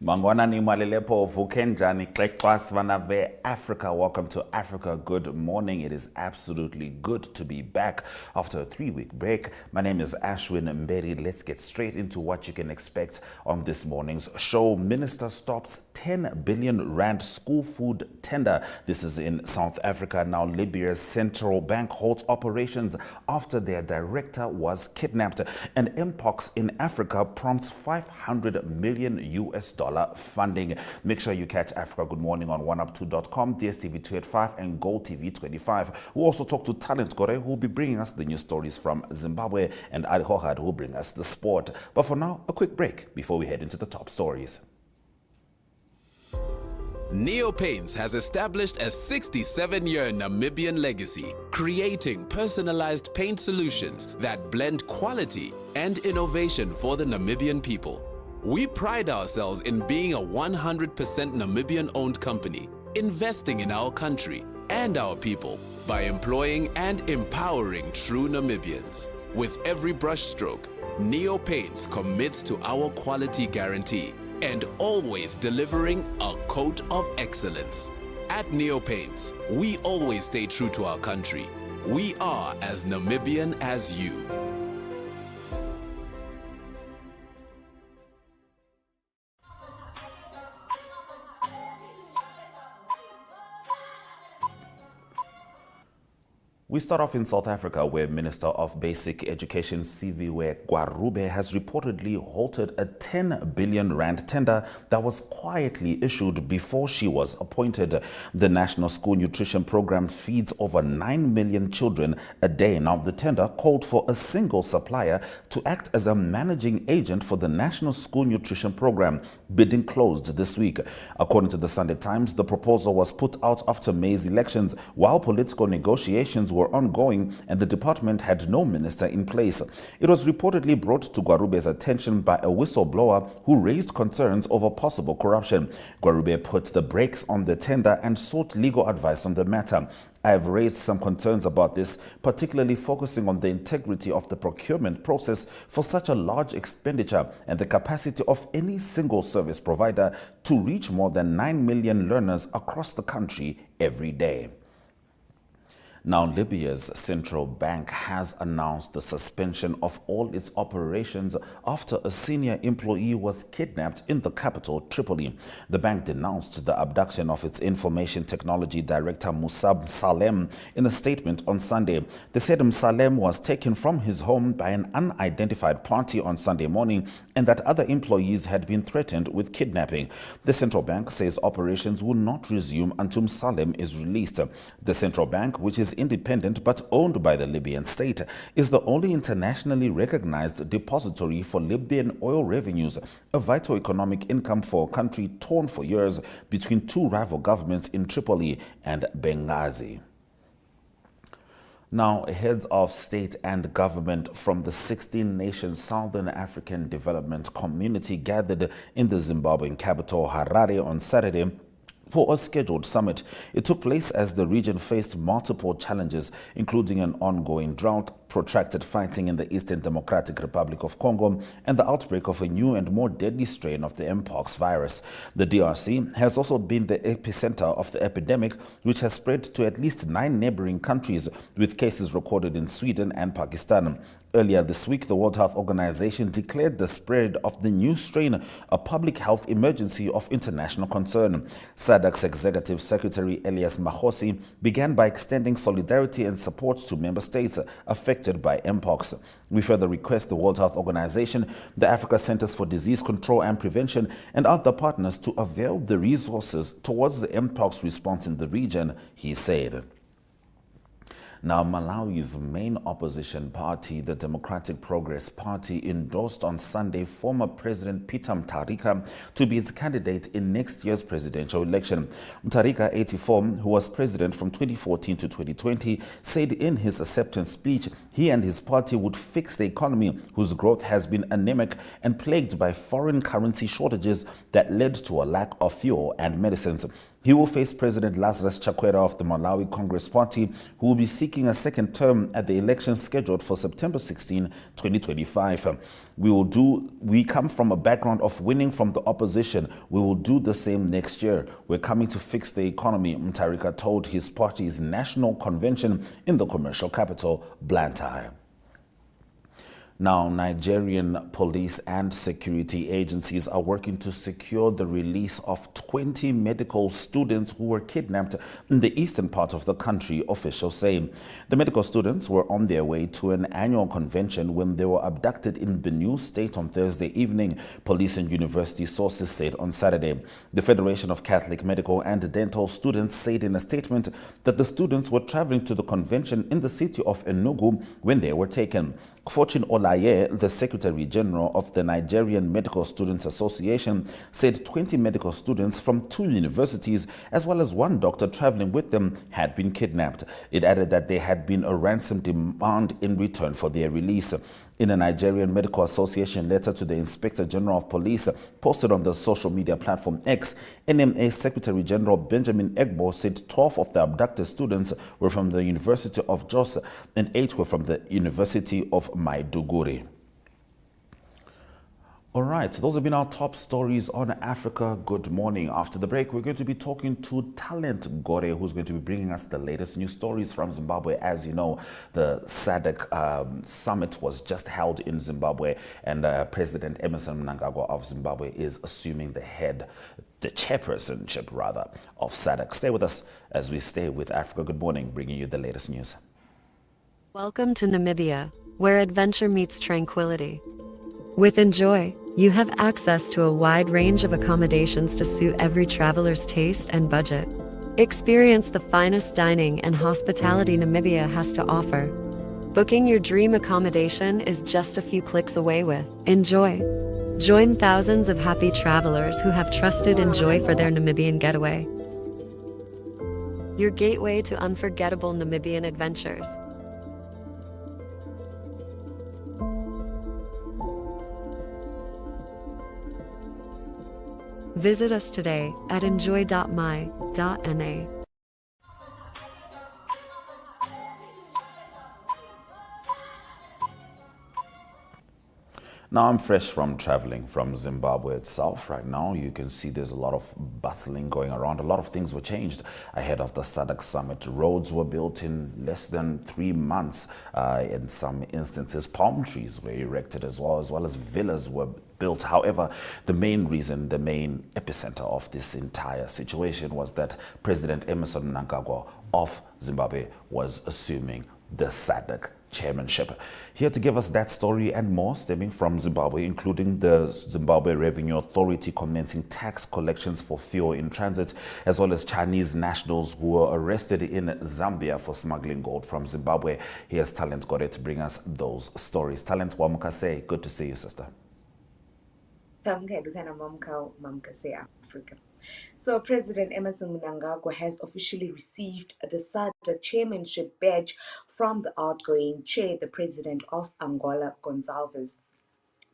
Mangwanani Malilepo Vukenjani Klekwas Africa. Welcome to Africa. Good morning. It is absolutely good to be back after a 3-week break. My name is Ashwin Mberi. Let's get straight into what you can expect on this morning's show. Minister stops 10 billion rand school food tender. This is in South Africa. Now Libya's central bank halts operations after their director was kidnapped. And Mpox in Africa prompts $500 million funding. Make sure you catch Africa Good Morning on oneup2.com, DSTV 285 and Gold TV 25. We'll also talk to talent Gore, who will be bringing us the news stories from Zimbabwe, and Ali Hohad, who will bring us the sport. But for now, a quick break before we head into the top stories. Neo Paints has established a 67-year Namibian legacy, creating personalized paint solutions that blend quality and innovation for the Namibian people. We pride ourselves in being a 100% Namibian-owned company, investing in our country and our people by employing and empowering true Namibians. With every brushstroke, Neo Paints commits to our quality guarantee and always delivering a coat of excellence. At Neo Paints, we always stay true to our country. We are as Namibian as you. We start off in South Africa, where Minister of Basic Education Siviwe Gwarube has reportedly halted a 10 billion rand tender that was quietly issued before she was appointed. The National School Nutrition Program feeds over 9 million children a day. Now, the tender called for a single supplier to act as a managing agent for the National School Nutrition Program. Bidding closed this week. According to the Sunday Times, the proposal was put out after May's elections, while political negotiations were ongoing and the department had no minister in place. It was reportedly brought to Gwarube's attention by a whistleblower who raised concerns over possible corruption. Gwarube put the brakes on the tender and sought legal advice on the matter. I have raised some concerns about this, particularly focusing on the integrity of the procurement process for such a large expenditure and the capacity of any single service provider to reach more than 9 million learners across the country every day. Now, Libya's central bank has announced the suspension of all its operations after a senior employee was kidnapped in the capital, Tripoli. The bank denounced the abduction of its information technology director, Musab Salem, in a statement on Sunday. They said Salem was taken from his home by an unidentified party on Sunday morning and that other employees had been threatened with kidnapping. The central bank says operations will not resume until Salem is released. The central bank, which is independent but owned by the Libyan state, is the only internationally recognized depository for Libyan oil revenues, a vital economic income for a country torn for years between two rival governments in Tripoli and Benghazi. Now, heads of state and government from the 16-nation Southern African Development Community gathered in the Zimbabwean capital, Harare, on Saturday for a scheduled summit. It took place as the region faced multiple challenges, including an ongoing drought, protracted fighting in the Eastern Democratic Republic of Congo, and the outbreak of a new and more deadly strain of the Mpox virus. The DRC has also been the epicenter of the epidemic, which has spread to at least 9 neighboring countries, with cases recorded in Sweden and Pakistan. Earlier this week, the World Health Organization declared the spread of the new strain a public health emergency of international concern. SADC's Executive Secretary Elias Mahosi began by extending solidarity and support to member states affected by Mpox. We further request the World Health Organization, the Africa Centers for Disease Control and Prevention, and other partners to avail the resources towards the Mpox response in the region, he said. Now, Malawi's main opposition party, the Democratic Progress Party, endorsed on Sunday former President Peter Mutharika to be its candidate in next year's presidential election. Mutharika, 84, who was president from 2014 to 2020, said in his acceptance speech he and his party would fix the economy, whose growth has been anemic and plagued by foreign currency shortages that led to a lack of fuel and medicines. He will face President Lazarus Chakwera of the Malawi Congress Party, who will be seeking a second term at the election scheduled for September 16, 2025. We come from a background of winning from the opposition. We will do the same next year. We're coming to fix the economy, Mutharika told his party's national convention in the commercial capital, Blantyre. Now, Nigerian police and security agencies are working to secure the release of 20 medical students who were kidnapped in the eastern part of the country, officials say. The medical students were on their way to an annual convention when they were abducted in Benue State on Thursday evening, police and university sources said on Saturday. The Federation of Catholic Medical and Dental Students said in a statement that the students were traveling to the convention in the city of Enugu when they were taken. Fortune Olaye, the Secretary General of the Nigerian Medical Students Association, said 20 medical students from 2 universities, as well as 1 doctor traveling with them, had been kidnapped. It added that there had been a ransom demand in return for their release. In a Nigerian Medical Association letter to the Inspector General of Police posted on the social media platform X, NMA Secretary General Benjamin Egbo said 12 of the abducted students were from the University of Jos and 8 were from the University of Maiduguri. All right, those have been our top stories on Africa Good Morning. After the break, we're going to be talking to talent Gore, who's going to be bringing us the latest news stories from Zimbabwe. As you know, the SADC summit was just held in Zimbabwe, and President Emmerson Mnangagwa of Zimbabwe is assuming the chairpersonship rather, of SADC. Stay with us as we stay with Africa Good Morning, bringing you the latest news. Welcome to Namibia, where adventure meets tranquility. With Enjoy, you have access to a wide range of accommodations to suit every traveler's taste and budget. Experience the finest dining and hospitality Namibia has to offer. Booking your dream accommodation is just a few clicks away with Enjoy. Join thousands of happy travelers who have trusted Enjoy for their Namibian getaway. Your gateway to unforgettable Namibian adventures. Visit us today at enjoy.my.na. Now, I'm fresh from traveling from Zimbabwe itself. Right now, you can see there's a lot of bustling going around. A lot of things were changed ahead of the SADC summit. Roads were built in less than 3 months. In some instances, palm trees were erected as well as villas were built. However, the main reason, the main epicenter of this entire situation was that President Emmerson Mnangagwa of Zimbabwe was assuming the SADC chairmanship. Here to give us that story and more stemming from Zimbabwe, including the Zimbabwe Revenue Authority commencing tax collections for fuel in transit, as well as Chinese nationals who were arrested in Zambia for smuggling gold from Zimbabwe. Here's Talent Gore to bring us those stories. Talent Wamukase, good to see you, sister. Africa. So President Emmerson Mnangagwa has officially received the SADC chairmanship badge from the outgoing chair, the president of Angola, Gonçalves,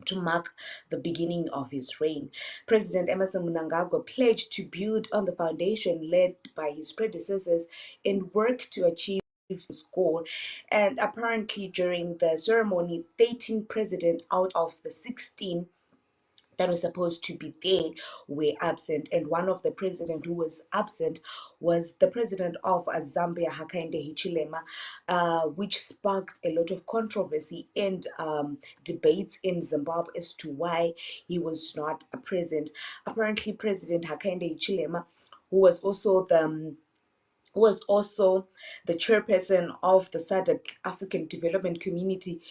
to mark the beginning of his reign. President Emmerson Mnangagwa pledged to build on the foundation laid by his predecessors and work to achieve Gore. And apparently during the ceremony, 13 presidents out of the 16 that was supposed to be there were absent, and one of the president who was absent was the president of Zambia, Hakainde Hichilema, which sparked a lot of controversy and debates in Zimbabwe as to why he was not present. Apparently, President Hakainde Hichilema, who was also the chairperson of the SADC African Development Community,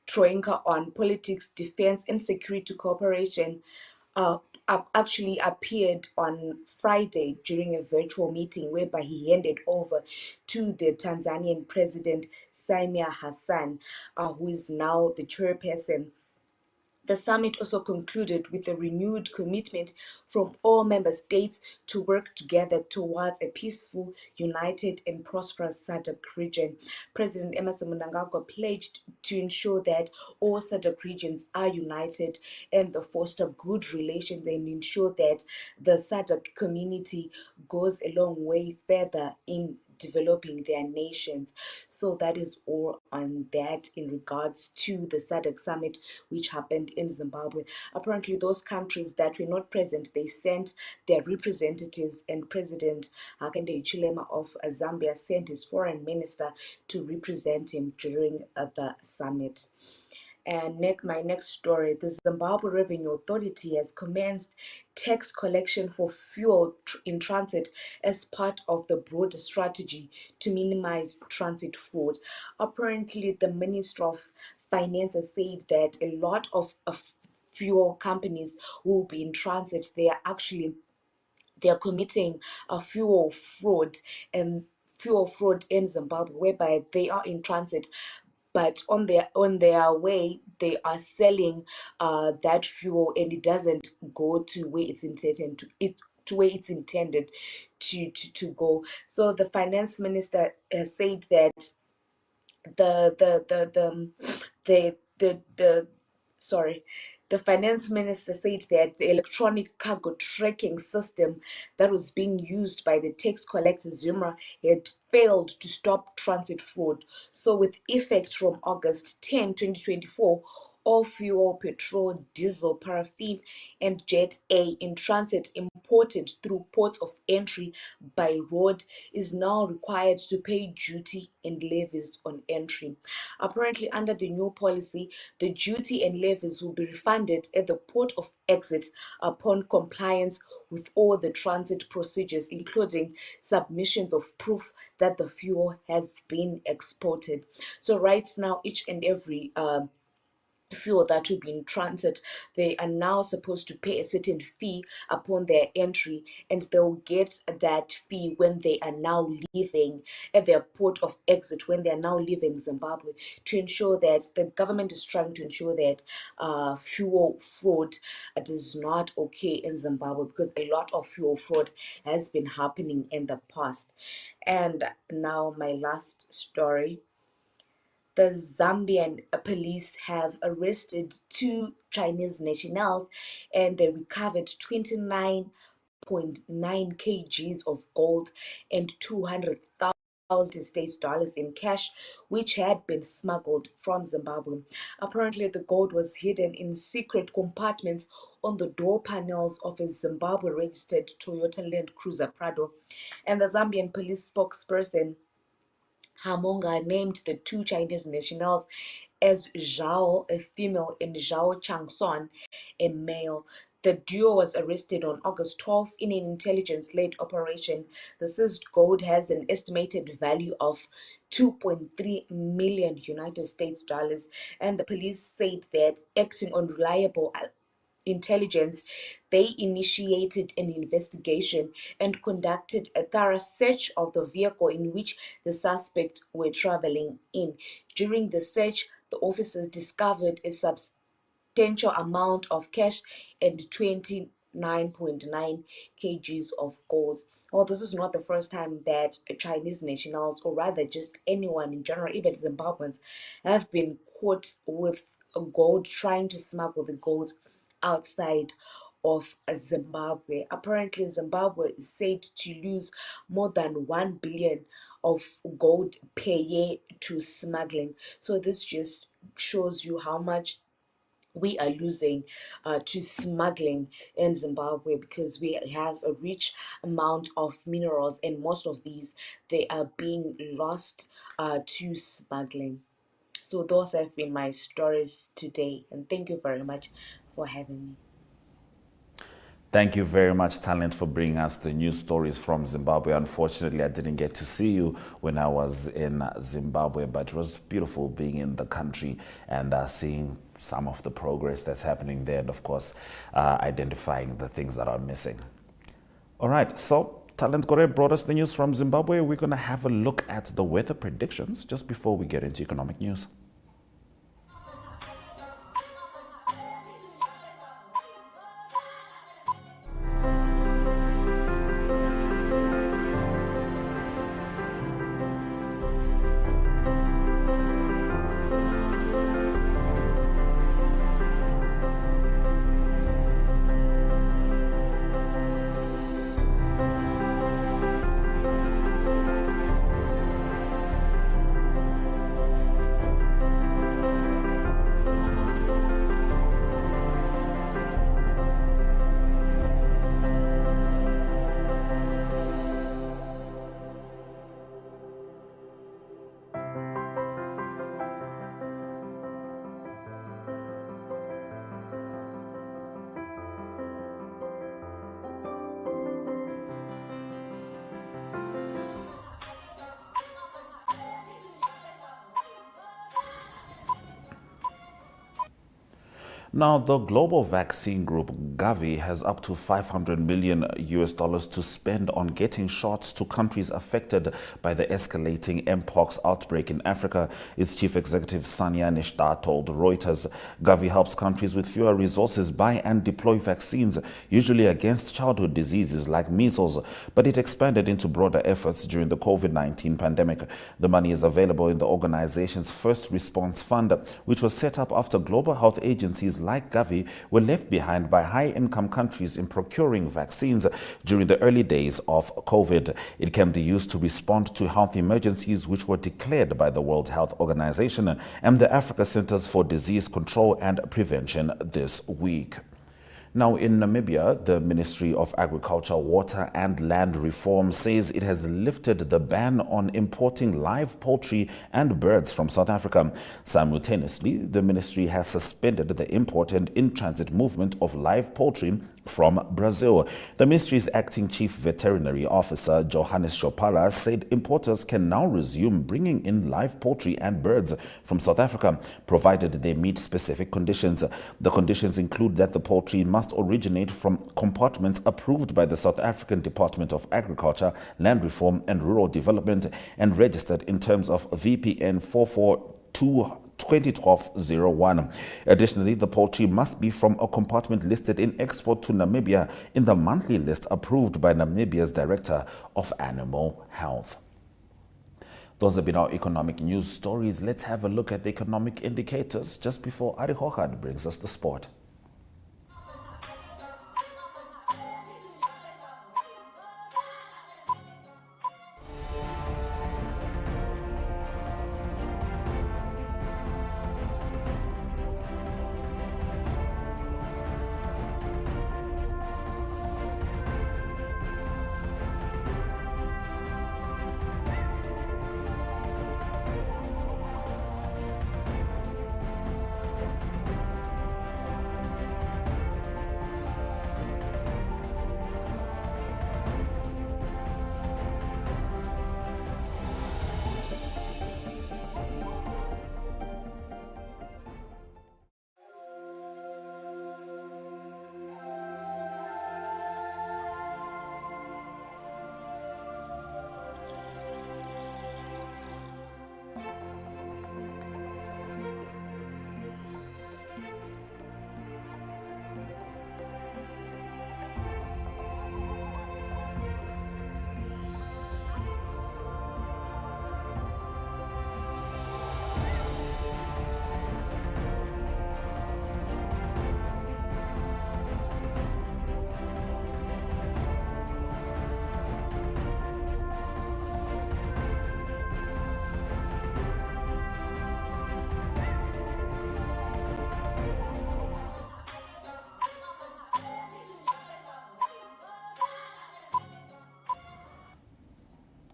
Troika on Politics, Defense and Security Cooperation, actually appeared on Friday during a virtual meeting whereby he handed over to the Tanzanian President Samia Hassan, who is now the chairperson. The summit also concluded with a renewed commitment from all member states to work together towards a peaceful, united, and prosperous SADC region. President Emerson Mnangagwa pledged to ensure that all SADC regions are united and they foster good relations and ensure that the SADC community goes a long way further in developing their nations. So that is all on that in regards to the SADC summit which happened in Zimbabwe. Apparently those countries that were not present, they sent their representatives, and President Hakainde Hichilema of Zambia sent his foreign minister to represent him during the summit. And my next story, the Zimbabwe Revenue Authority has commenced tax collection for fuel in transit as part of the broader strategy to minimize transit fraud. Apparently, the Minister of Finance has said that a lot of fuel companies will be in transit. They are committing a fuel fraud in Zimbabwe, whereby they are in transit, but on their way they are selling that fuel, and it doesn't go to where it's intended to go. So the finance minister has said that the sorry, the finance minister said that the electronic cargo tracking system that was being used by the tax collector Zimra had failed to stop transit fraud. So with effect from August 10, 2024, all fuel, petrol, diesel, paraffin, and Jet A in transit imported through ports of entry by road is now required to pay duty and levies on entry. Apparently, under the new policy, the duty and levies will be refunded at the port of exit upon compliance with all the transit procedures, including submissions of proof that the fuel has been exported. So right now, each and every fuel that will be in transit, they are now supposed to pay a certain fee upon their entry, and they'll get that fee when they are now leaving at their port of exit, when they are now leaving Zimbabwe, to ensure that the government is trying to ensure that fuel fraud is not okay in Zimbabwe, because a lot of fuel fraud has been happening in the past. And now my last story. The Zambian police have arrested 2 Chinese nationals, and they recovered 29.9 kgs of gold and 200,000 States dollars in cash, which had been smuggled from Zimbabwe. Apparently, the gold was hidden in secret compartments on the door panels of a Zimbabwe-registered Toyota Land Cruiser Prado, and the Zambian police spokesperson Hamonga named the 2 Chinese nationals as Zhao, a female, and Zhao Changson, a male. The duo was arrested on August 12 in an intelligence-led operation. The seized gold has an estimated value of 2.3 million United States dollars, and the police said that acting on reliable intelligence, they initiated an investigation and conducted a thorough search of the vehicle in which the suspects were traveling in. During the search, the officers discovered a substantial amount of cash and 29.9 kgs of gold. Well, this is not the first time that Chinese nationals, or rather just anyone in general, even Zimbabweans, have been caught with gold, trying to smuggle the gold outside of Zimbabwe. Apparently, Zimbabwe is said to lose more than 1 billion of gold per year to smuggling. So this just shows you how much we are losing to smuggling in Zimbabwe, because we have a rich amount of minerals, and most of these, they are being lost to smuggling. So those have been my stories today, and thank you very much for having me. Thank you very much, Talent, for bringing us the news stories from Zimbabwe. Unfortunately, I didn't get to see you when I was in Zimbabwe, but it was beautiful being in the country and seeing some of the progress that's happening there, and of course, identifying the things that are missing. All right, so Talent Gore brought us the news from Zimbabwe. We're going to have a look at the weather predictions just before we get into economic news. Now, the global vaccine group Gavi has up to $500 million to spend on getting shots to countries affected by the escalating Mpox outbreak in Africa. Its chief executive Sanya Nishta told Reuters Gavi helps countries with fewer resources buy and deploy vaccines, usually against childhood diseases like measles, but it expanded into broader efforts during the COVID-19 pandemic. The money is available in the organization's First Response Fund, which was set up after global health agencies like Gavi were left behind by high-income countries in procuring vaccines during the early days of COVID. It can be used to respond to health emergencies which were declared by the World Health Organization and the Africa Centers for Disease Control and Prevention this week. Now, in Namibia, the Ministry of Agriculture, Water and Land Reform says it has lifted the ban on importing live poultry and birds from South Africa. Simultaneously, the ministry has suspended the import and in-transit movement of live poultry from Brazil. The ministry's acting chief veterinary officer, Johannes Chopala, said importers can now resume bringing in live poultry and birds from South Africa, provided they meet specific conditions. The conditions include that the poultry must originate from compartments approved by the South African Department of Agriculture, Land Reform and Rural Development and registered in terms of VPN 442/2012-01. Additionally, the poultry must be from a compartment listed in export to Namibia in the monthly list approved by Namibia's Director of Animal Health. Those have been our economic news stories. Let's have a look at the economic indicators just before Ari Hochad brings us the sport.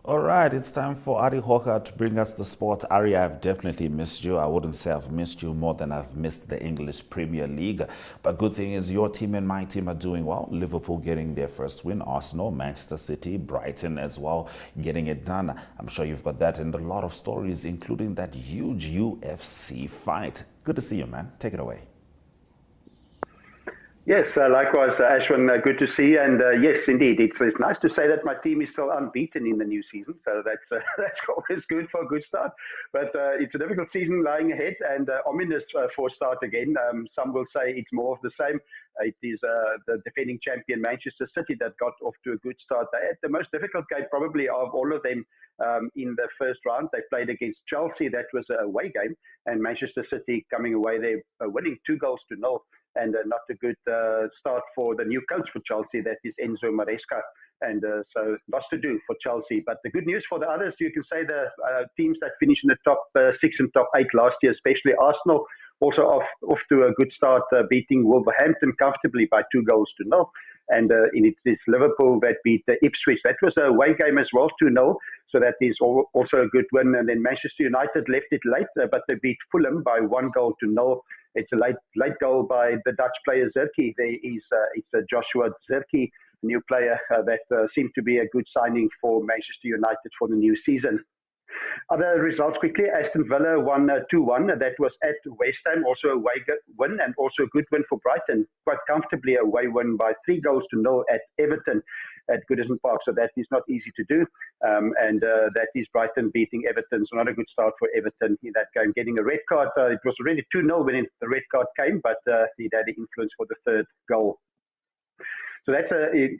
All right, it's time for Ari Hoka to bring us the sport. Ari, I've definitely missed you. I wouldn't say I've missed you more than I've missed the English Premier League. But good thing is your team and my team are doing well. Liverpool getting their first win, Arsenal, Manchester City, Brighton as well, getting it done. I'm sure you've got that and a lot of stories, including that huge UFC fight. Good to see you, man. Take it away. Yes, likewise, Ashwin, good to see you. And yes, indeed, it's nice to say that my team is still unbeaten in the new season. So that's that's always good for a good start. But it's a difficult season lying ahead and ominous for a start again. Some will say it's more of the same. It is the defending champion Manchester City that got off to a good start. They had the most difficult game probably of all of them in the first round. They played against Chelsea. That was a away game. And Manchester City coming away there winning 2-0. And not a good start for the new coach for Chelsea, that is Enzo Maresca. And so lots to do for Chelsea. But the good news for the others, you can say the teams that finished in the top 6 and top 8 last year, especially Arsenal, also off to a good start, beating Wolverhampton comfortably by 2-0. And it is Liverpool that beat Ipswich. That was a away game as well, 2-0. So that is also a good win. And then Manchester United left it late, but they beat Fulham by 1-0. It's a late goal by the Dutch player Zirkzee. It's Joshua Zirkzee, new player that seemed to be a good signing for Manchester United for the new season. Other results quickly. Aston Villa won 2-1. That was at West Ham, also a away win, and also a good win for Brighton. Quite comfortably away win by 3-0 at Everton at Goodison Park. So that is not easy to do. And that is Brighton beating Everton. So not a good start for Everton in that game. Getting a red card. It was already 2-0 when the red card came, but he had the influence for the third goal. So that's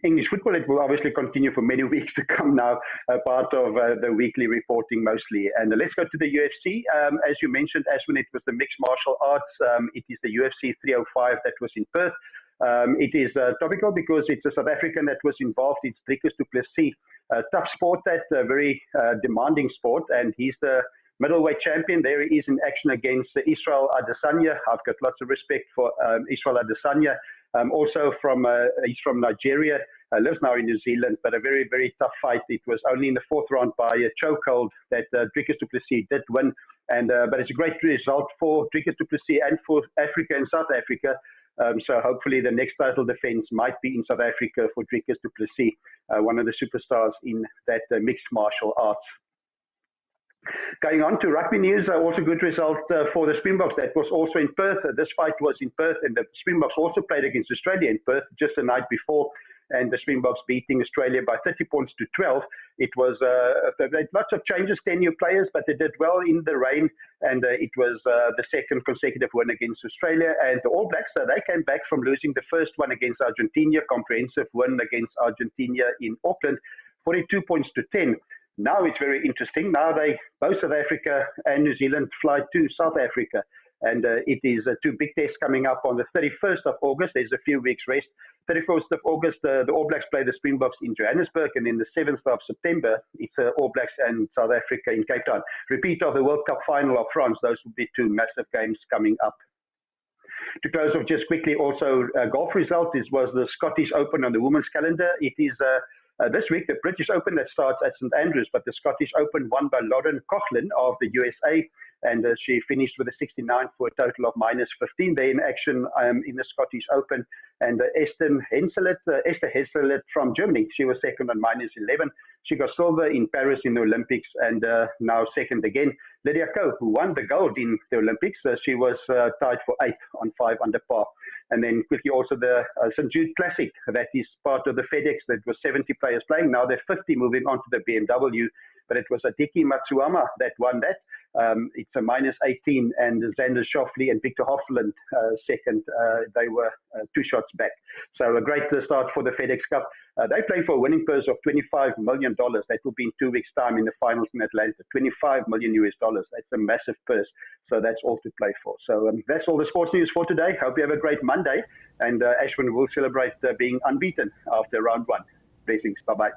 English football. It will obviously continue for many weeks to come now, part of the weekly reporting mostly. And let's go to the UFC. As you mentioned, Ashwin, it was the mixed martial arts. It is the UFC 305 that was in Perth. It is topical because it's a South African that was involved. It's Dricus du Plessis. Tough sport, that very demanding sport. And he's the middleweight champion. There he is in action against Israel Adesanya. I've got lots of respect for Israel Adesanya. Also he's from Nigeria, lives now in New Zealand, but a very, very tough fight. It was only in the fourth round by a chokehold that Dricus du Plessis did win. But it's a great result for Dricus du Plessis and for Africa and South Africa. So hopefully the next title defense might be in South Africa for Dricus du Plessis, one of the superstars in that mixed martial arts. Going on to rugby news, also good result for the Springboks. That was also in Perth. This fight was in Perth, and the Springboks also played against Australia in Perth just the night before, and the Springboks beating Australia by 30 points to 12. It was lots of changes, 10 new players, but they did well in the rain, and it was the second consecutive win against Australia. And the All Blacks, they came back from losing the first one against Argentina, comprehensive win against Argentina in Auckland, 42 points to 10. Now it's very interesting. Now both South Africa and New Zealand fly to South Africa. And it is two big tests coming up on the 31st of August. There's a few weeks rest. 31st of August, the All Blacks play the Springboks in Johannesburg. And then the 7th of September, it's All Blacks and South Africa in Cape Town. Repeat of the World Cup final of France. Those will be two massive games coming up. To close off just quickly, also golf result was the Scottish Open on the women's calendar. It is this week, the British Open that starts at St Andrews, but the Scottish Open won by Lauren Coughlin of the USA, and she finished with a 69 for a total of -15 there in action in the Scottish Open. And Esther Hesselet from Germany, she was second on -11. She got silver in Paris in the Olympics, and now second again. Lydia Ko, who won the gold in the Olympics, she was tied for 8th on 5 under par. And then quickly also the St. Jude Classic, that is part of the FedEx, that was 70 players playing. Now they're 50 moving on to the BMW, but it was Adiki Matsuyama that won that. It's a -18, and Xander Schauffele and Victor Hovland second. They were 2 shots back. So a great start for the FedEx Cup. They're playing for a winning purse of $25 million. That will be in 2 weeks' time in the finals in Atlanta. $25 million US. That's a massive purse. So that's all to play for. So that's all the sports news for today. Hope you have a great Monday. And Ashwin will celebrate being unbeaten after round 1. Blessings. Bye-bye.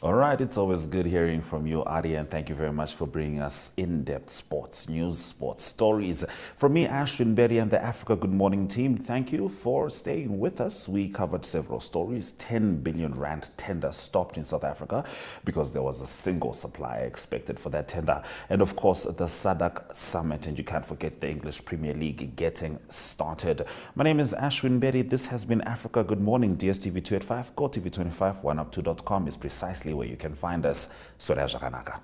All right, it's always good hearing from you, Adi, and thank you very much for bringing us in-depth sports news, sports stories. From me, Ashwin Berry, and the Africa Good Morning team, thank you for staying with us. We covered several stories. 10 billion rand tender stopped in South Africa because there was a single supplier expected for that tender. And of course, the SADC Summit, and you can't forget the English Premier League getting started. My name is Ashwin Berry. This has been Africa Good Morning. DSTV 285, GoTV 25, 1up2.com is precisely where you can find us. Soraja Kanaka.